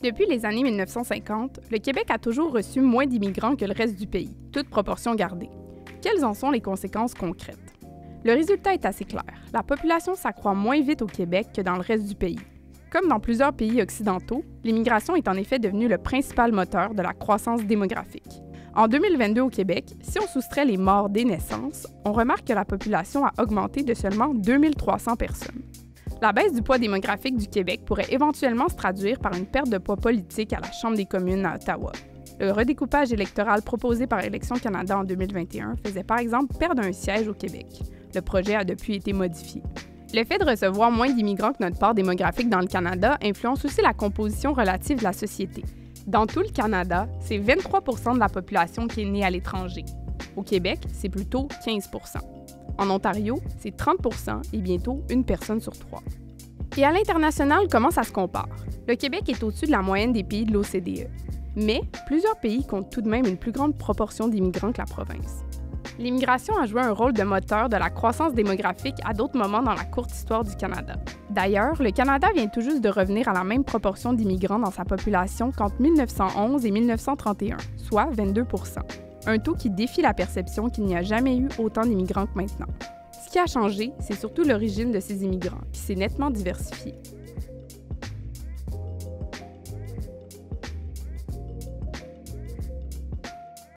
Depuis les années 1950, le Québec a toujours reçu moins d'immigrants que le reste du pays, toute proportion gardée. Quelles en sont les conséquences concrètes? Le résultat est assez clair. La population s'accroît moins vite au Québec que dans le reste du pays. Comme dans plusieurs pays occidentaux, l'immigration est en effet devenue le principal moteur de la croissance démographique. En 2022 au Québec, si on soustrait les morts des naissances, on remarque que la population a augmenté de seulement 2300 personnes. La baisse du poids démographique du Québec pourrait éventuellement se traduire par une perte de poids politique à la Chambre des communes à Ottawa. Le redécoupage électoral proposé par Élections Canada en 2021 faisait par exemple perdre un siège au Québec. Le projet a depuis été modifié. Le fait de recevoir moins d'immigrants que notre part démographique dans le Canada influence aussi la composition relative de la société. Dans tout le Canada, c'est 23 % de la population qui est née à l'étranger. Au Québec, c'est plutôt 15 %. En Ontario, c'est 30 % et bientôt une personne sur trois. Et à l'international, comment ça se compare? Le Québec est au-dessus de la moyenne des pays de l'OCDE. Mais plusieurs pays comptent tout de même une plus grande proportion d'immigrants que la province. L'immigration a joué un rôle de moteur de la croissance démographique à d'autres moments dans la courte histoire du Canada. D'ailleurs, le Canada vient tout juste de revenir à la même proportion d'immigrants dans sa population qu'entre 1911 et 1931, soit 22 %. Un taux qui défie la perception qu'il n'y a jamais eu autant d'immigrants que maintenant. Ce qui a changé, c'est surtout l'origine de ces immigrants, qui s'est nettement diversifiée.